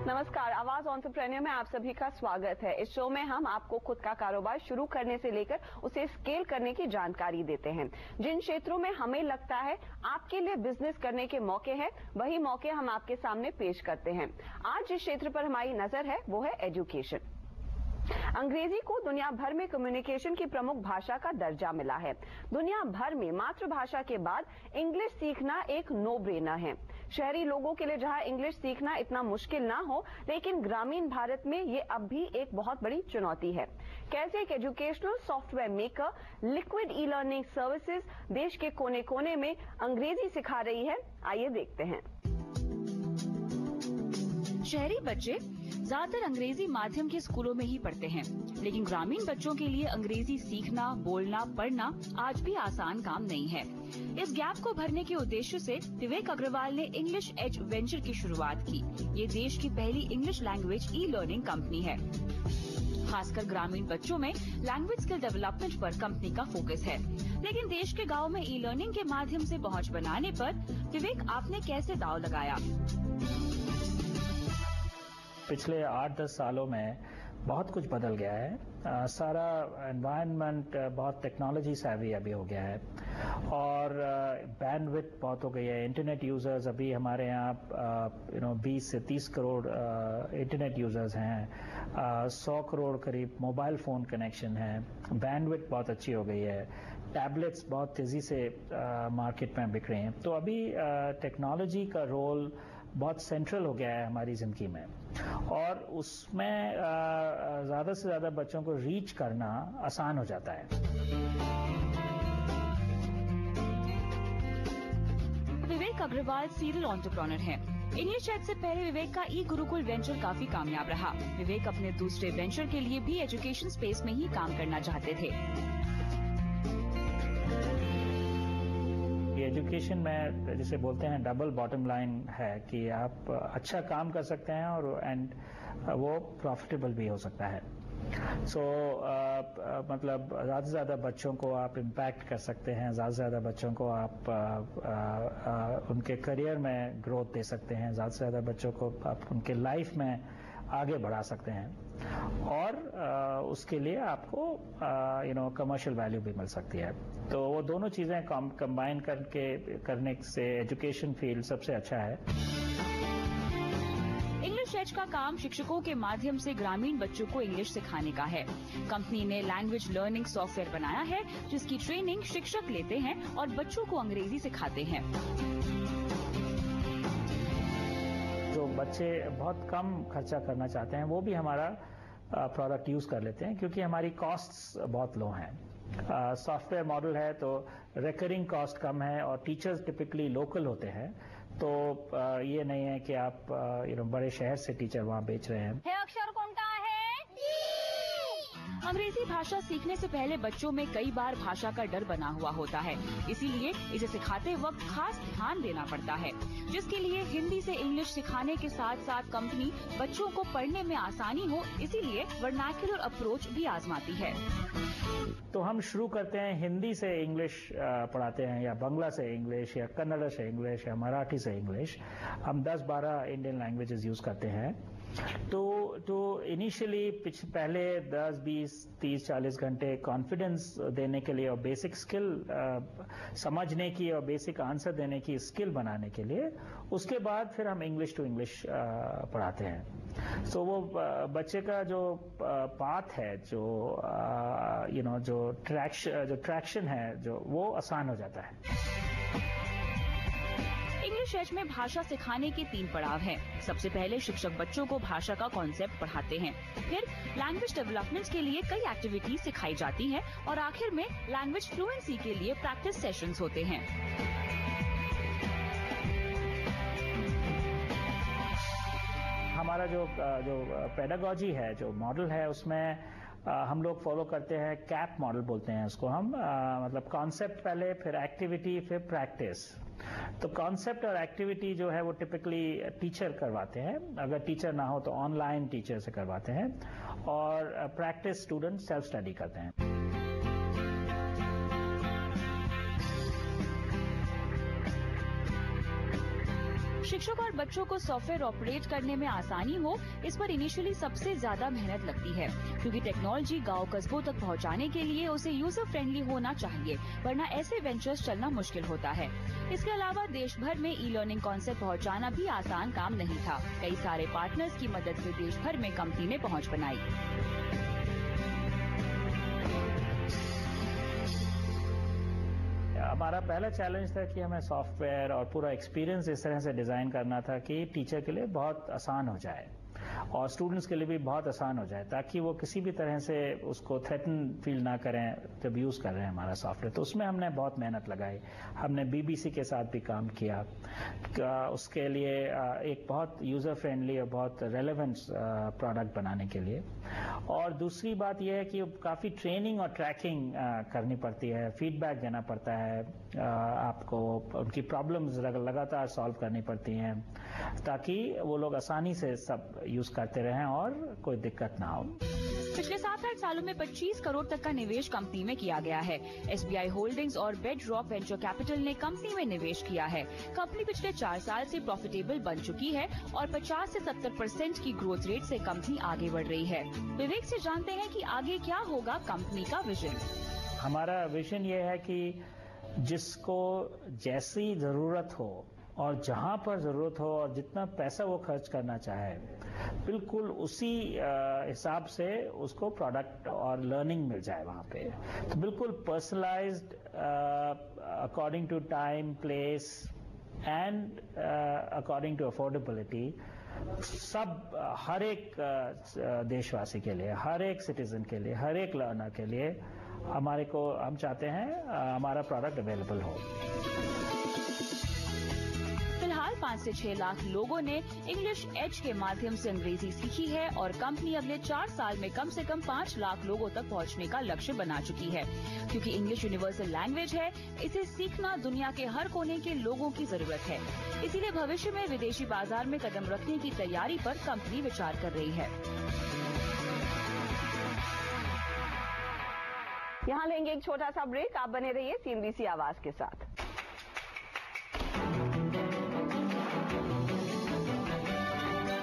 नमस्कार, आवाज एंटरप्रेन्योर में आप सभी का स्वागत है। इस शो में हम आपको खुद का कारोबार शुरू करने से लेकर उसे स्केल करने की जानकारी देते हैं। जिन क्षेत्रों में हमें लगता है आपके लिए बिजनेस करने के मौके हैं, वही मौके हम आपके सामने पेश करते हैं। आज जिस क्षेत्र पर हमारी नजर है वो है एजुकेशन। अंग्रेजी को दुनिया भर में कम्युनिकेशन की प्रमुख भाषा का दर्जा मिला है। दुनिया भर में मातृभाषा के बाद इंग्लिश सीखना एक नो ब्रेनर है। शहरी लोगों के लिए जहां इंग्लिश सीखना इतना मुश्किल ना हो, लेकिन ग्रामीण भारत में ये अब भी एक बहुत बड़ी चुनौती है। कैसे एक educational software maker liquid e learning services देश के कोने कोने में अंग्रेजी सिखा रही है, आइए देखते हैं। शहरी बच्चे ज्यादातर अंग्रेजी माध्यम के स्कूलों में ही पढ़ते हैं, लेकिन ग्रामीण बच्चों के लिए अंग्रेजी सीखना, बोलना, पढ़ना आज भी आसान काम नहीं है। इस गैप को भरने के उद्देश्य से विवेक अग्रवाल ने इंग्लिश एज वेंचर की शुरुआत की। ये देश की पहली English language e learning company है। खासकर ग्रामीण बच्चों में लैंग्वेज स्किल डेवलपमेंट पर कंपनी का फोकस है। लेकिन देश के गाँव में ई लर्निंग के माध्यम से पहुँच बनाने पर विवेक आपने कैसे दांव लगाया? पिछले 8-10 सालों में बहुत कुछ बदल गया है। सारा एनवायरनमेंट बहुत टेक्नोलॉजी सेवी अभी हो गया है और बैंडविड्थ बहुत हो गई है। इंटरनेट यूजर्स अभी हमारे यहाँ 20 से 30 करोड़ इंटरनेट यूजर्स हैं। 100 करोड़ करीब मोबाइल फोन कनेक्शन है। बैंडविड्थ बहुत अच्छी हो गई है। टैबलेट्स बहुत तेजी से मार्केट में बिक रहे हैं। तो अभी टेक्नोलॉजी का रोल बहुत सेंट्रल हो गया है हमारी जिंदगी में और उसमें ज्यादा से ज्यादा बच्चों को रीच करना आसान हो जाता है। विवेक अग्रवाल सीरियल एंटरप्रेन्योर है। इंग्लिश एड से पहले विवेक का ई गुरुकुल वेंचर काफी कामयाब रहा। विवेक अपने दूसरे वेंचर के लिए भी एजुकेशन स्पेस में ही काम करना चाहते थे। एजुकेशन में जिसे बोलते हैं डबल बॉटम लाइन है कि आप अच्छा काम कर सकते हैं और वो प्रॉफिटेबल भी हो सकता है। मतलब ज़्यादा से ज़्यादा बच्चों को आप इम्पैक्ट कर सकते हैं, ज़्यादा से ज़्यादा बच्चों को आप उनके करियर में ग्रोथ दे सकते हैं, ज़्यादा से ज़्यादा बच्चों को आप उनके लाइफ में आगे बढ़ा सकते हैं और उसके लिए आपको कमर्शियल वैल्यू भी मिल सकती है। तो वो दोनों चीजें कंबाइन करने से एजुकेशन फील्ड सबसे अच्छा है। इंग्लिश एज का काम शिक्षकों के माध्यम से ग्रामीण बच्चों को इंग्लिश सिखाने का है। कंपनी ने लैंग्वेज लर्निंग सॉफ्टवेयर बनाया है जिसकी ट्रेनिंग शिक्षक लेते हैं और बच्चों को अंग्रेजी सिखाते हैं। जो बच्चे बहुत कम खर्चा करना चाहते हैं वो भी हमारा प्रोडक्ट यूज कर लेते हैं क्योंकि हमारी कॉस्ट्स बहुत लो हैं। सॉफ्टवेयर मॉडल है तो रिकरिंग कॉस्ट कम है और टीचर्स टिपिकली लोकल होते हैं। तो ये नहीं है कि आप बड़े शहर से टीचर वहाँ बेच रहे हैं। अक्षर कौन सा है? अंग्रेजी भाषा सीखने से पहले बच्चों में कई बार भाषा का डर बना हुआ होता है, इसीलिए इसे सिखाते वक्त खास ध्यान देना पड़ता है, जिसके लिए हिंदी से इंग्लिश सिखाने के साथ साथ कंपनी बच्चों को पढ़ने में आसानी हो, इसीलिए वर्नाक्युलर अप्रोच भी आजमाती है। तो हम शुरू करते हैं हिंदी से इंग्लिश पढ़ाते हैं या बांग्ला से इंग्लिश या कन्नड़ से इंग्लिश या मराठी से इंग्लिश। हम 10-12 इंडियन लैंग्वेजेस यूज करते हैं। तो इनिशियली पहले 10, 20, 30, 40 घंटे कॉन्फिडेंस देने के लिए और बेसिक स्किल समझने की और बेसिक आंसर देने की स्किल बनाने के लिए, उसके बाद फिर हम इंग्लिश टू इंग्लिश पढ़ाते हैं। सो वो बच्चे का जो पाथ है, जो ट्रैक्शन है, वो आसान हो जाता है। इंग्लिश एज में भाषा सिखाने के 3 पड़ाव हैं। सबसे पहले शिक्षक बच्चों को भाषा का कॉन्सेप्ट पढ़ाते हैं, फिर लैंग्वेज डेवलपमेंट के लिए कई एक्टिविटीज सिखाई जाती हैं और आखिर में लैंग्वेज फ्लुएंसी के लिए प्रैक्टिस सेशंस होते हैं। हमारा जो पेडागॉजी है, जो मॉडल है, उसमें हम लोग फॉलो करते हैं कैप मॉडल बोलते हैं उसको हम। मतलब कॉन्सेप्ट पहले, फिर एक्टिविटी, फिर प्रैक्टिस। तो कॉन्सेप्ट और एक्टिविटी जो है वो टिपिकली टीचर करवाते हैं, अगर टीचर ना हो तो ऑनलाइन टीचर से करवाते हैं, और प्रैक्टिस स्टूडेंट सेल्फ स्टडी करते हैं। शिक्षक और बच्चों को सॉफ्टवेयर ऑपरेट करने में आसानी हो, इस पर इनिशियली सबसे ज्यादा मेहनत लगती है, क्योंकि टेक्नोलॉजी गांव कस्बों तक पहुंचाने के लिए उसे यूजर फ्रेंडली होना चाहिए, वरना ऐसे वेंचर्स चलना मुश्किल होता है। इसके अलावा देश भर में ई लर्निंग कॉन्सेप्ट पहुंचाना भी आसान काम नहीं था। कई सारे पार्टनर्स की मदद से देश भर में कंपनी ने पहुंच बनाई। हमारा पहला चैलेंज था कि हमें सॉफ्टवेयर और पूरा एक्सपीरियंस इस तरह से डिजाइन करना था कि टीचर के लिए बहुत आसान हो जाए और स्टूडेंट्स के लिए भी बहुत आसान हो जाए, ताकि वो किसी भी तरह से उसको थ्रेटन फील ना करें जब यूज कर रहे हैं हमारा सॉफ्टवेयर। तो उसमें हमने बहुत मेहनत लगाई। हमने बीबीसी के साथ भी काम किया उसके लिए एक बहुत यूजर फ्रेंडली और बहुत रेलेवेंट प्रोडक्ट बनाने के लिए। और दूसरी बात यह है कि काफी ट्रेनिंग और ट्रैकिंग करनी पड़ती है, फीडबैक देना पड़ता है, आपको उनकी प्रॉब्लम्स लगातार सॉल्व करनी पड़ती हैं ताकि वो लोग आसानी से सब यूज करते रहें और कोई दिक्कत ना हो। पिछले 7-8 सालों में 25 करोड़ तक का निवेश कंपनी में किया गया है। SBI होल्डिंग्स और बेडरॉक वेंचर कैपिटल ने कंपनी में निवेश किया है। कंपनी पिछले 4 साल से प्रॉफिटेबल बन चुकी है और 50 से 70% की ग्रोथ रेट से कंपनी आगे बढ़ रही है। विवेक से जानते हैं कि आगे क्या होगा कंपनी का विजन। हमारा विजन ये है कि जिसको जैसी जरूरत हो और जहां पर जरूरत हो और जितना पैसा वो खर्च करना चाहे, बिल्कुल उसी हिसाब से उसको प्रोडक्ट और लर्निंग मिल जाए वहां पे। तो बिल्कुल personalised according to time, place and according to affordability, सब हर एक देशवासी के लिए, हर एक सिटीजन के लिए, हर एक लर्नर के लिए हम चाहते हैं हमारा प्रोडक्ट अवेलेबल हो। फिलहाल 5 से 6 लाख लोगों ने इंग्लिश एज के माध्यम से अंग्रेजी सीखी है और कंपनी अगले 4 साल में कम से कम 5 लाख लोगों तक पहुंचने का लक्ष्य बना चुकी है। क्योंकि इंग्लिश यूनिवर्सल लैंग्वेज है, इसे सीखना दुनिया के हर कोने के लोगों की जरूरत है। इसीलिए भविष्य में विदेशी बाजार में कदम रखने की तैयारी पर कंपनी विचार कर रही है। यहाँ लेंगे एक छोटा सा ब्रेक। आप बने रहिए CNBC आवाज के साथ।